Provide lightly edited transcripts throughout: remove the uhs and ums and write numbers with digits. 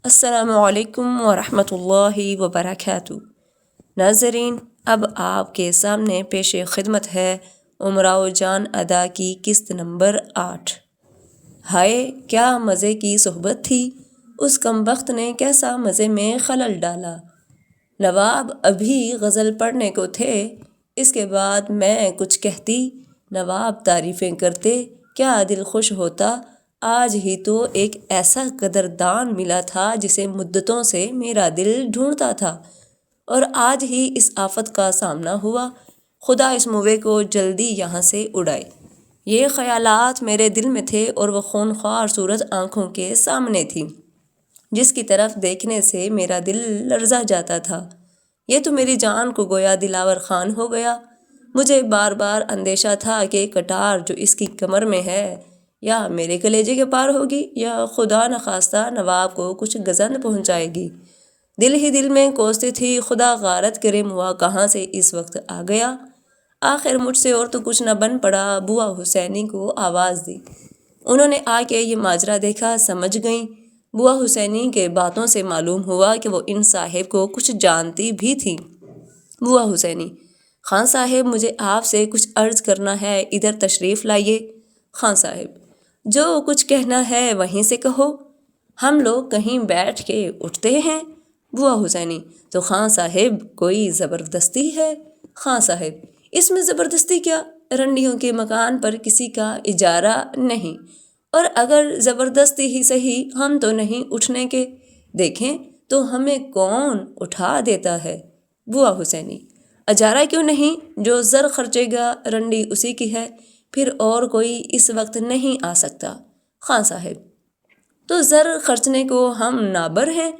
السلام علیکم ورحمۃ اللہ وبرکاتہ۔ ناظرین، اب آپ کے سامنے پیش خدمت ہے امراؤ جان ادا کی قسط نمبر 8۔ ہائے کیا مزے کی صحبت تھی، اس کم بخت نے کیسا مزے میں خلل ڈالا۔ نواب ابھی غزل پڑھنے کو تھے، اس کے بعد میں کچھ کہتی، نواب تعریفیں کرتے، کیا دل خوش ہوتا۔ آج ہی تو ایک ایسا قدردان ملا تھا جسے مدتوں سے میرا دل ڈھونڈتا تھا، اور آج ہی اس آفت کا سامنا ہوا۔ خدا اس موے کو جلدی یہاں سے اڑائے۔ یہ خیالات میرے دل میں تھے اور وہ خونخوار صورت آنکھوں کے سامنے تھی، جس کی طرف دیکھنے سے میرا دل لرزا جاتا تھا۔ یہ تو میری جان کو گویا دلاور خان ہو گیا۔ مجھے بار بار اندیشہ تھا کہ کٹار جو اس کی کمر میں ہے یا میرے کلیجے کے پار ہوگی، یا خدا نخواستہ نواب کو کچھ گزند پہنچائے گی۔ دل ہی دل میں کوستی تھی، خدا غارت کرے موا کہاں سے اس وقت آ گیا۔ آخر مجھ سے اور تو کچھ نہ بن پڑا، بوا حسینی کو آواز دی۔ انہوں نے آ کے یہ ماجرا دیکھا، سمجھ گئیں۔ بوا حسینی کے باتوں سے معلوم ہوا کہ وہ ان صاحب کو کچھ جانتی بھی تھی۔ بوا حسینی: خان صاحب، مجھے آپ سے کچھ عرض کرنا ہے، ادھر تشریف لائیے۔ خان صاحب: جو کچھ کہنا ہے وہیں سے کہو، ہم لوگ کہیں بیٹھ کے اٹھتے ہیں۔ بوا حسینی: تو خان صاحب کوئی زبردستی ہے؟ خان صاحب: اس میں زبردستی کیا، رنڈیوں کے مکان پر کسی کا اجارہ نہیں، اور اگر زبردستی ہی صحیح، ہم تو نہیں اٹھنے کے، دیکھیں تو ہمیں کون اٹھا دیتا ہے۔ بوا حسینی: اجارہ کیوں نہیں، جو زر خرچے گا رنڈی اسی کی ہے، پھر اور کوئی اس وقت نہیں آ سکتا۔ خان صاحب: تو زر خرچنے کو ہم نابر ہیں۔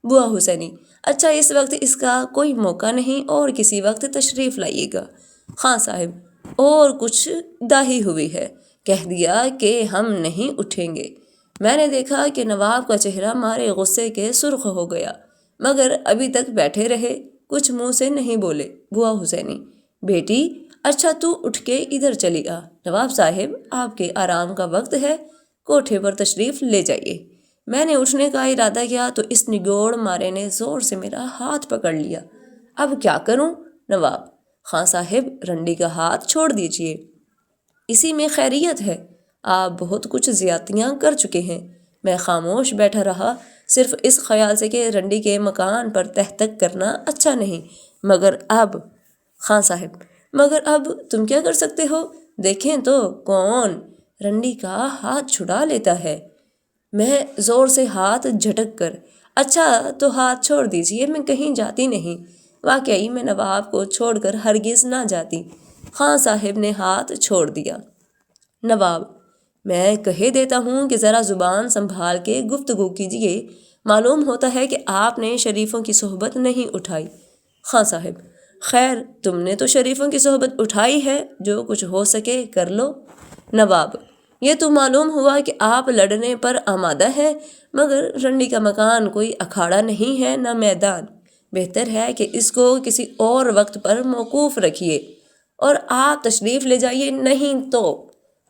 بوا حسینی: اچھا اس وقت اس کا کوئی موقع نہیں، اور کسی وقت تشریف لائیے گا۔ خان صاحب: اور کچھ داہی ہوئی ہے، کہہ دیا کہ ہم نہیں اٹھیں گے۔ میں نے دیکھا کہ نواب کا چہرہ مارے غصے کے سرخ ہو گیا، مگر ابھی تک بیٹھے رہے، کچھ منہ سے نہیں بولے۔ بوا حسینی: بیٹی اچھا تو اٹھ کے ادھر چلی آ، نواب صاحب آپ کے آرام کا وقت ہے، کوٹھے پر تشریف لے جائیے۔ میں نے اٹھنے کا ارادہ کیا تو اس نگوڑ مارے نے زور سے میرا ہاتھ پکڑ لیا۔ اب کیا کروں؟ نواب: خان صاحب رنڈی کا ہاتھ چھوڑ دیجئے، اسی میں خیریت ہے۔ آپ بہت کچھ زیادتیاں کر چکے ہیں۔ میں خاموش بیٹھا رہا، صرف اس خیال سے کہ رنڈی کے مکان پر تہ تک کرنا اچھا نہیں، مگر اب… خان صاحب: مگر اب تم کیا کر سکتے ہو؟ دیکھیں تو کون رنڈی کا ہاتھ چھڑا لیتا ہے۔ میں زور سے ہاتھ جھٹک کر: اچھا تو ہاتھ چھوڑ دیجئے، میں کہیں جاتی نہیں، واقعی میں نواب کو چھوڑ کر ہرگز نہ جاتی۔ خان صاحب نے ہاتھ چھوڑ دیا۔ نواب: میں کہے دیتا ہوں کہ ذرا زبان سنبھال کے گفتگو کیجئے، معلوم ہوتا ہے کہ آپ نے شریفوں کی صحبت نہیں اٹھائی۔ خان صاحب: خیر تم نے تو شریفوں کی صحبت اٹھائی ہے، جو کچھ ہو سکے کر لو۔ نواب: یہ تو معلوم ہوا کہ آپ لڑنے پر آمادہ ہیں، مگر رنڈی کا مکان کوئی اکھاڑا نہیں ہے، نہ میدان۔ بہتر ہے کہ اس کو کسی اور وقت پر موقوف رکھیے، اور آپ تشریف لے جائیے، نہیں تو…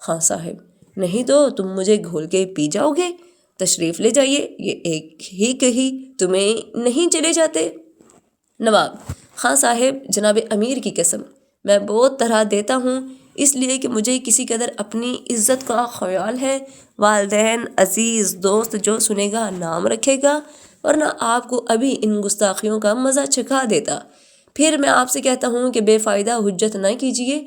خان صاحب: نہیں تو تم مجھے گھول کے پی جاؤ گے؟ تشریف لے جائیے، یہ ایک ہی کہی تمہیں نہیں چلے جاتے۔ نواب: خان صاحب جناب امیر کی قسم، میں بہت طرح دیتا ہوں، اس لیے کہ مجھے کسی قدر اپنی عزت کا خیال ہے۔ والدین، عزیز، دوست جو سنے گا نام رکھے گا، ورنہ آپ کو ابھی ان گستاخیوں کا مزہ چکھا دیتا۔ پھر میں آپ سے کہتا ہوں کہ بے فائدہ حجت نہ کیجیے،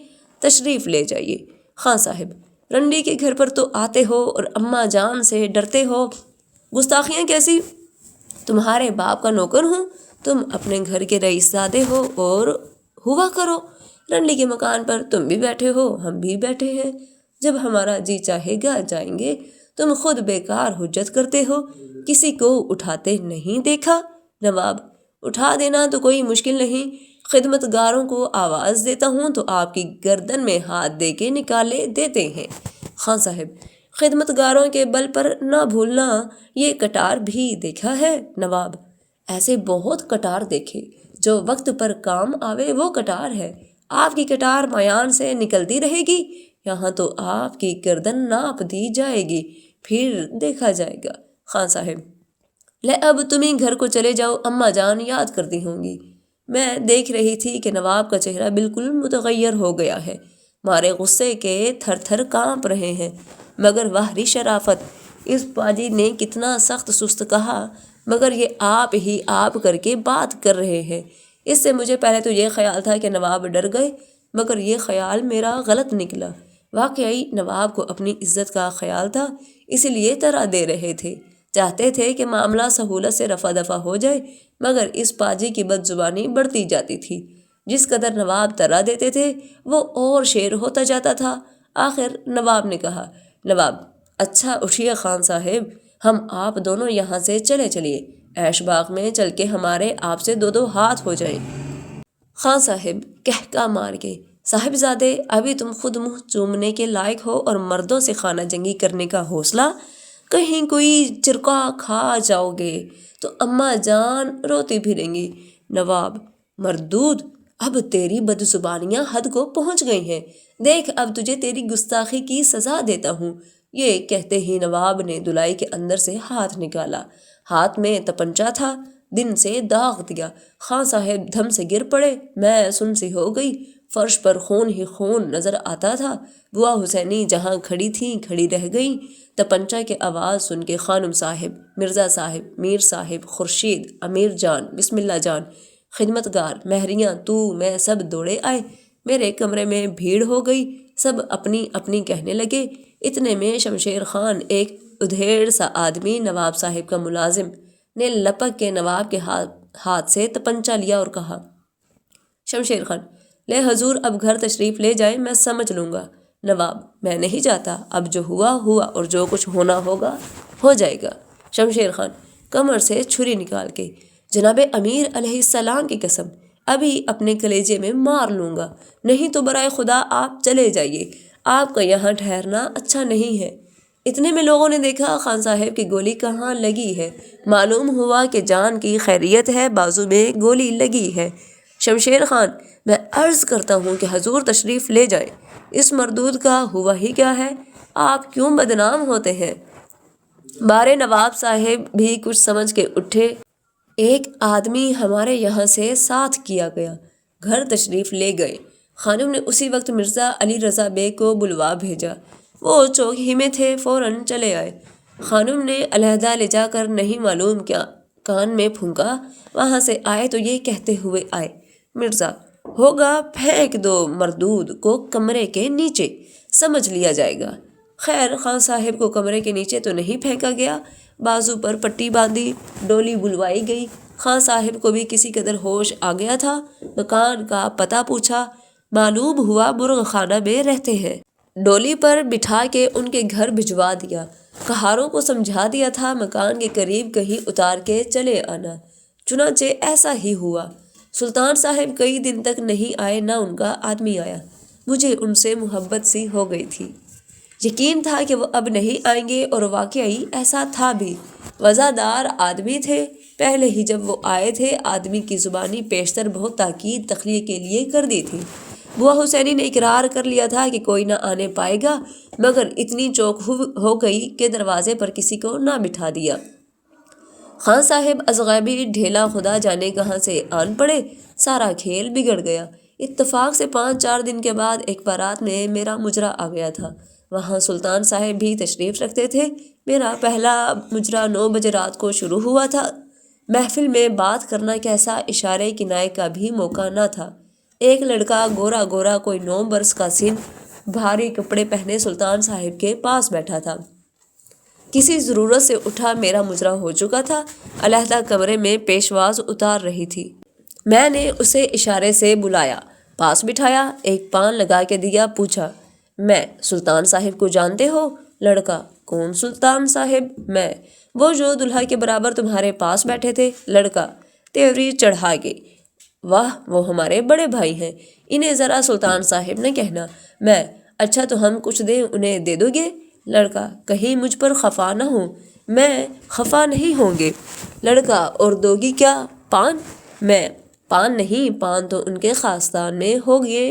تشریف لے جائیے۔ خان صاحب: رنڈی کے گھر پر تو آتے ہو اور اماں جان سے ڈرتے ہو، گستاخیاں کیسی؟ تمہارے باپ کا نوکر ہوں، تم اپنے گھر کے رئیس زادے ہو اور ہوا کرو۔ رنڈی کے مکان پر تم بھی بیٹھے ہو، ہم بھی بیٹھے ہیں، جب ہمارا جی چاہے گا جائیں گے۔ تم خود بیکار حجت کرتے ہو، کسی کو اٹھاتے نہیں دیکھا۔ نواب: اٹھا دینا تو کوئی مشکل نہیں، خدمت گاروں کو آواز دیتا ہوں تو آپ کی گردن میں ہاتھ دے کے نکالے دیتے ہیں۔ خان صاحب: خدمت گاروں کے بل پر نہ بھولنا، یہ کٹار بھی دیکھا ہے۔ نواب: ایسے بہت کٹار دیکھے، جو وقت پر کام آوے وہ کٹار ہے۔ آپ کی کٹار میان سے نکلتی رہے گی، یہاں تو آپ کی گردن ناپ دی جائے گی، پھر دیکھا جائے گا۔ خان صاحب: لے اب تم ہی گھر کو چلے جاؤ، اماں جان یاد کرتی ہوں گی۔ میں دیکھ رہی تھی کہ نواب کا چہرہ بالکل متغیر ہو گیا ہے، مارے غصے کے تھر تھر کانپ رہے ہیں، مگر واہری شرافت، اس پاجی نے کتنا سخت سست کہا، مگر یہ آپ ہی آپ کر کے بات کر رہے ہیں۔ اس سے مجھے پہلے تو یہ خیال تھا کہ نواب ڈر گئے، مگر یہ خیال میرا غلط نکلا۔ واقعی نواب کو اپنی عزت کا خیال تھا، اسی لیے طرح دے رہے تھے، چاہتے تھے کہ معاملہ سہولت سے رفع دفع ہو جائے، مگر اس پاجی کی بد زبانی بڑھتی جاتی تھی۔ جس قدر نواب طرح دیتے تھے وہ اور شیر ہوتا جاتا تھا۔ آخر نواب نے کہا، نواب اچھا اٹھیے خان صاحب، ہم آپ دونوں یہاں سے چلیے، عیش باغ میں چل کے ہمارے آپ سے دو دو ہاتھ ہو جائیں۔ خان صاحب کہکا مار کے، صاحبزادے ابھی تم خود منہ چومنے کے لائق ہو اور مردوں سے خانہ جنگی کرنے کا حوصلہ، کہیں کوئی چرکا کھا جاؤ گے تو اماں جان روتی پھریں گی۔ نواب، مردود، اب تیری بد زبانیاں حد کو پہنچ گئی ہیں، دیکھ اب تجھے تیری گستاخی کی سزا دیتا ہوں۔ یہ کہتے ہی نواب نے دلائی کے اندر سے ہاتھ نکالا، ہاتھ میں تپنچا تھا، دن سے داغ دیا۔ خان صاحب دھم سے گر پڑے، میں سن سی ہو گئی، فرش پر خون ہی خون نظر آتا تھا۔ بوا حسینی جہاں کھڑی تھیں کھڑی رہ گئیں۔ تپنچا کے آواز سن کے خانم صاحب، مرزا صاحب، میر صاحب، خورشید، امیر جان، بسم اللہ جان، خدمتگار، مہریاں، تو میں سب دوڑے آئے، میرے کمرے میں بھیڑ ہو گئی، سب اپنی اپنی کہنے لگے۔ اتنے میں شمشیر خان، ایک ادھیڑ سا آدمی، نواب صاحب کا ملازم، نے لپک کے نواب کے ہاتھ سے تپنچا لیا اور کہا، شمشیر خان، لے حضور اب گھر تشریف لے جائیں، میں سمجھ لوں گا۔ نواب، میں نہیں جاتا، اب جو ہوا ہوا اور جو کچھ ہونا ہوگا ہو جائے گا۔ شمشیر خان کمر سے چھری نکال کے، جناب امیر علیہ السلام کی قسم، ابھی اپنے کلیجے میں مار لوں گا، نہیں تو برائے خدا آپ چلے جائیے، آپ کا یہاں ٹھہرنا اچھا نہیں ہے۔ اتنے میں لوگوں نے دیکھا خان صاحب کی گولی کہاں لگی ہے، معلوم ہوا کہ جان کی خیریت ہے، بازو میں گولی لگی ہے۔ شمشیر خان، میں عرض کرتا ہوں کہ حضور تشریف لے جائیں، اس مردود کا ہوا ہی کیا ہے، آپ کیوں بدنام ہوتے ہیں؟ بارے نواب صاحب بھی کچھ سمجھ کے اٹھے، ایک آدمی ہمارے یہاں سے ساتھ کیا گیا، گھر تشریف لے گئے۔ خانم نے اسی وقت مرزا علی رضا بیگ کو بلوا بھیجا، وہ چوک ہی میں تھے، فوراً چلے آئے۔ خانم نے علیحدہ لے جا کر نہیں معلوم کیا کان میں پھونکا، وہاں سے آئے تو یہ کہتے ہوئے آئے، مرزا ہوگا پھینک دو مردود کو کمرے کے نیچے، سمجھ لیا جائے گا۔ خیر خان صاحب کو کمرے کے نیچے تو نہیں پھینکا گیا، بازو پر پٹی باندھی، ڈولی بلوائی گئی۔ خان صاحب کو بھی کسی قدر ہوش آ گیا تھا، مکان کا پتہ پوچھا، معلوم ہوا مرغ خانہ میں رہتے ہیں۔ ڈولی پر بٹھا کے ان کے گھر بھجوا دیا، کہاروں کو سمجھا دیا تھا مکان کے قریب کہیں اتار کے چلے آنا، چنانچہ ایسا ہی ہوا۔ سلطان صاحب کئی دن تک نہیں آئے، نہ ان کا آدمی آیا، مجھے ان سے محبت سی ہو گئی تھی، یقین تھا کہ وہ اب نہیں آئیں گے، اور واقعی ایسا تھا بھی، وزادار آدمی تھے۔ پہلے ہی جب وہ آئے تھے آدمی کی زبانی پیشتر بہت تاکید تخلیے کے لیے کر دی تھی۔ بوا حسینی نے اقرار کر لیا تھا کہ کوئی نہ آنے پائے گا، مگر اتنی چوک ہو گئی کہ دروازے پر کسی کو نہ بٹھا دیا۔ خان صاحب ازغیبی ڈھیلا خدا جانے کہاں سے آن پڑے، سارا کھیل بگڑ گیا۔ اتفاق سے 5-4 دن کے بعد ایک بارات میں میرا مجرا آ گیا تھا، وہاں سلطان صاحب بھی تشریف رکھتے تھے۔ میرا پہلا مجرا 9 بجے رات کو شروع ہوا تھا، محفل میں بات کرنا کیسا اشارے کنائے کا بھی موقع نہ تھا۔ ایک لڑکا گورا گورا، کوئی 9 برس کا سن، بھاری کپڑے پہنے سلطان صاحب کے پاس بیٹھا تھا، کسی ضرورت سے اٹھا، میرا مجرا ہو چکا تھا، علیحدہ کمرے میں پیشواز اتار رہی تھی۔ میں نے اسے اشارے سے بلایا، پاس بٹھایا، ایک پان لگا کے دیا، پوچھا، میں سلطان صاحب کو جانتے ہو؟ لڑکا، کون سلطان صاحب؟ میں، وہ جو دلہا کے برابر تمہارے پاس بیٹھے تھے۔ لڑکا تیوری چڑھا کے، واہ، وہ ہمارے بڑے بھائی ہیں، انہیں ذرا سلطان صاحب نہ کہنا۔ میں، اچھا تو ہم کچھ دیں انہیں دے دو گے؟ لڑکا، کہیں مجھ پر خفا نہ ہوں۔ میں، خفا نہیں ہوں گے۔ لڑکا، اور دو گی کیا؟ پان؟ میں، پان نہیں، پان تو ان کے خاصدان میں ہوگئے۔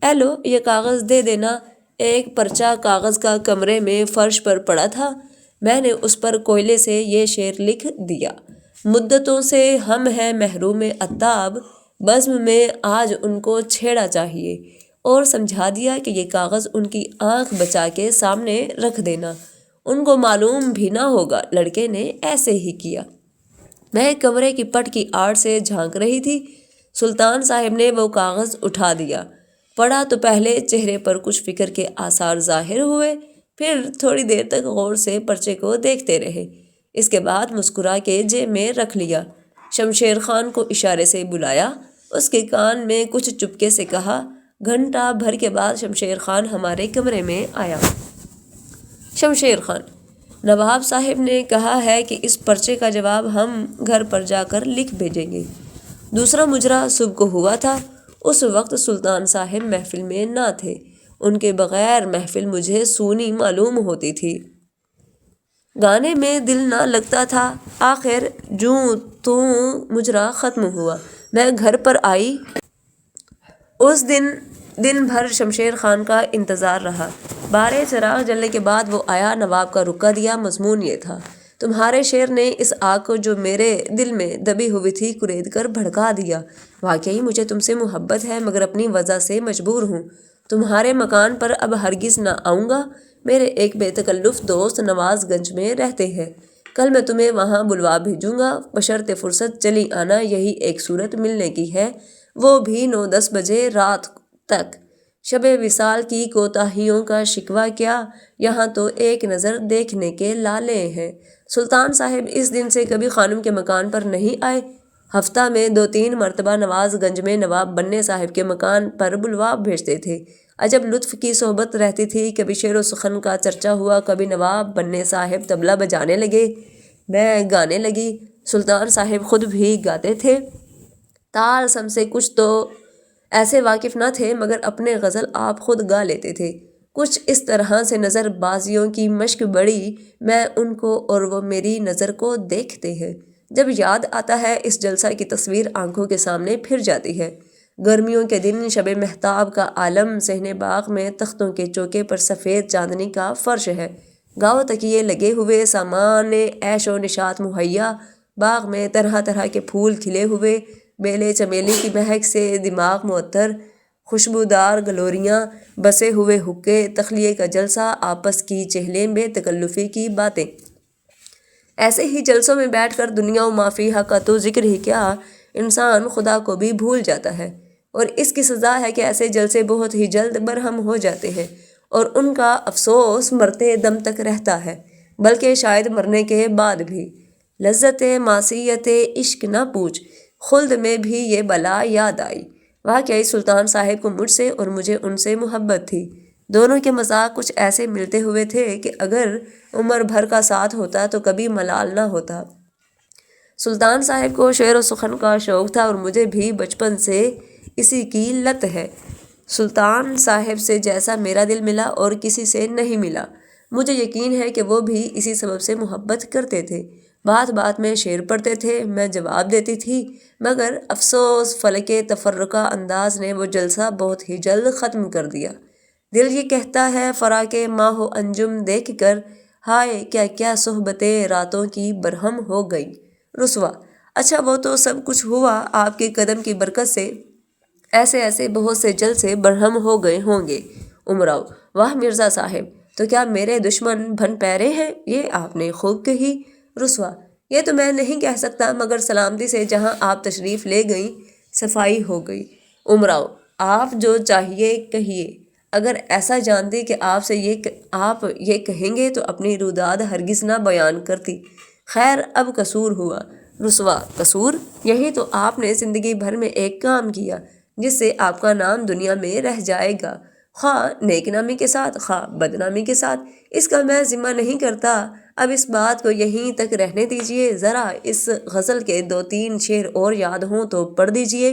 اے لو، یہ کاغذ دے دینا۔ ایک پرچہ کاغذ کا کمرے میں فرش پر پڑا تھا، میں نے اس پر کوئلے سے یہ شعر لکھ دیا، مدتوں سے ہم ہیں محروم عتاب، بزم میں آج ان کو چھیڑا چاہیے، اور سمجھا دیا کہ یہ کاغذ ان کی آنکھ بچا کے سامنے رکھ دینا، ان کو معلوم بھی نہ ہوگا۔ لڑکے نے ایسے ہی کیا۔ میں کمرے کی پٹ کی آڑ سے جھانک رہی تھی، سلطان صاحب نے وہ کاغذ اٹھا دیا، پڑھا تو پہلے چہرے پر کچھ فکر کے آثار ظاہر ہوئے، پھر تھوڑی دیر تک غور سے پرچے کو دیکھتے رہے، اس کے بعد مسکرا کے جیب میں رکھ لیا۔ شمشیر خان کو اشارے سے بلایا، اس کے کان میں کچھ چپکے سے کہا۔ گھنٹہ بھر کے بعد شمشیر خان ہمارے کمرے میں آیا۔ شمشیر خان: نواب صاحب نے کہا ہے کہ اس پرچے کا جواب ہم گھر پر جا کر لکھ بھیجیں گے۔ دوسرا مجرا صبح کو ہوا تھا۔ اس وقت سلطان صاحب محفل میں نہ تھے، ان کے بغیر محفل مجھے سونی معلوم ہوتی تھی، گانے میں دل نہ لگتا تھا۔ آخر جوں توں مجرا ختم ہوا، میں گھر پر آئی۔ اس دن بھر شمشیر خان کا انتظار رہا۔ 12 چراغ جلنے کے بعد وہ آیا، نواب کا رکا دیا۔ مضمون یہ تھا: تمہارے شعر نے اس آگ کو جو میرے دل میں دبی ہوئی تھی کلید کر بھڑکا دیا۔ واقعی مجھے تم سے محبت ہے، مگر اپنی وجہ سے مجبور ہوں۔ تمہارے مکان پر اب ہرگز نہ آؤں گا۔ میرے ایک بے تکلف دوست نواز گنج میں رہتے ہیں، کل میں تمہیں وہاں بلوا بھیجوں گا، بشرط فرصت چلی آنا۔ یہی ایک صورت ملنے کی ہے، وہ بھی 9-10 بجے رات تک۔ شب وصال کی کوتاہیوں کا شکوہ کیا، یہاں تو ایک نظر دیکھنے کے لالے ہیں۔ سلطان صاحب اس دن سے کبھی خانم کے مکان پر نہیں آئے۔ ہفتہ میں 2-3 مرتبہ نواز گنج میں نواب بننے صاحب کے مکان پر بلوا بھیجتے تھے۔ عجب لطف کی صحبت رہتی تھی، کبھی شعر و سخن کا چرچا ہوا، کبھی نواب بننے صاحب طبلہ بجانے لگے، میں گانے لگی۔ سلطان صاحب خود بھی گاتے تھے، تال سم سے کچھ تو ایسے واقف نہ تھے، مگر اپنے غزل آپ خود گا لیتے تھے۔ کچھ اس طرح سے نظر بازیوں کی مشق بڑھی، میں ان کو اور وہ میری نظر کو دیکھتے ہیں۔ جب یاد آتا ہے اس جلسہ کی تصویر آنکھوں کے سامنے پھر جاتی ہے۔ گرمیوں کے دن، شب مہتاب کا عالم، صحن باغ میں تختوں کے چوکے پر سفید چاندنی کا فرش ہے، گاؤ تکیے لگے ہوئے، سامان عیش و نشاط مہیا، باغ میں طرح طرح کے پھول کھلے ہوئے، بیلے چمیلی کی مہک سے دماغ معطر، خوشبودار گلوریاں، بسے ہوئے حقے، تخلیے کا جلسہ، آپس کی چہلیں، بے تکلفی کی باتیں۔ ایسے ہی جلسوں میں بیٹھ کر دنیا و ما فیہا کا تو ذکر ہی کیا، انسان خدا کو بھی بھول جاتا ہے، اور اس کی سزا ہے کہ ایسے جلسے بہت ہی جلد برہم ہو جاتے ہیں، اور ان کا افسوس مرتے دم تک رہتا ہے، بلکہ شاید مرنے کے بعد بھی۔ لذت معصیت عشق نہ پوچھ، خلد میں بھی یہ بلا یاد آئی۔ واقعی سلطان صاحب کو مجھ سے اور مجھے ان سے محبت تھی۔ دونوں کے مذاق کچھ ایسے ملتے ہوئے تھے کہ اگر عمر بھر کا ساتھ ہوتا تو کبھی ملال نہ ہوتا۔ سلطان صاحب کو شعر و سخن کا شوق تھا، اور مجھے بھی بچپن سے اسی کی لت ہے۔ سلطان صاحب سے جیسا میرا دل ملا اور کسی سے نہیں ملا، مجھے یقین ہے کہ وہ بھی اسی سبب سے محبت کرتے تھے۔ بات بات میں شعر پڑھتے تھے، میں جواب دیتی تھی، مگر افسوس فلک تفرقہ انداز نے وہ جلسہ بہت ہی جلد ختم کر دیا۔ دل یہ کہتا ہے فراق ماہ و انجم دیکھ کر، ہائے کیا کیا صحبتیں راتوں کی برہم ہو گئیں۔ رسوا: اچھا وہ تو سب کچھ ہوا آپ کے قدم کی برکت سے، ایسے ایسے بہت سے جلسے برہم ہو گئے ہوں گے۔ امراؤ: واہ مرزا صاحب، تو کیا میرے دشمن بھن پیرے ہیں؟ یہ آپ نے خوب کہی۔ رسوا: یہ تو میں نہیں کہہ سکتا، مگر سلامتی سے جہاں آپ تشریف لے گئیں صفائی ہو گئی۔ امراؤ: آپ جو چاہیے کہیے، اگر ایسا جانتی کہ آپ یہ کہیں گے تو اپنی روداد ہرگز نہ بیان کرتی۔ خیر اب قصور ہوا۔ رسوا: قصور؟ یہی تو آپ نے زندگی بھر میں ایک کام کیا جس سے آپ کا نام دنیا میں رہ جائے گا، خواہ نیک نامی کے ساتھ خواہ بدنامی کے ساتھ۔ اس کا میں ذمہ نہیں کرتا، اب اس بات کو یہیں تک رہنے دیجیے، ذرا اس غزل کے 2-3 شعر اور یاد ہوں تو پڑھ دیجیے۔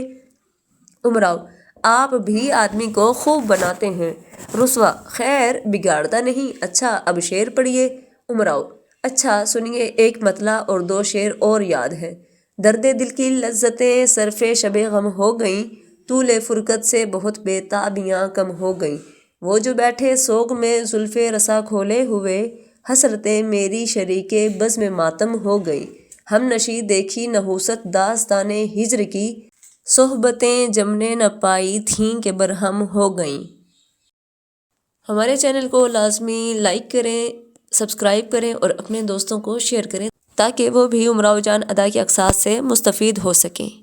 امراؤ: آپ بھی آدمی کو خوب بناتے ہیں۔ رسوا: خیر بگاڑتا نہیں۔ اچھا اب شعر پڑھیے۔ امراؤ: اچھا سنیے، ایک مطلع اور 2 شعر اور یاد ہیں۔ درد دل کی لذتیں صرف شب غم ہو گئیں، طول فرقت سے بہت بے تابیاں کم ہو گئیں، وہ جو بیٹھے سوگ میں زلف رسا کھولے ہوئے، حسرتیں میری شریک بزم ماتم ہو گئیں، ہم نشی دیکھی نحوست داستان ہجر کی، صحبتیں جمنے نہ پائی تھیں کہ برہم ہو گئیں۔ ہمارے چینل کو لازمی لائک کریں، سبسکرائب کریں اور اپنے دوستوں کو شیئر کریں تاکہ وہ بھی امراؤ جان ادا کی اقساط سے مستفید ہو سکیں۔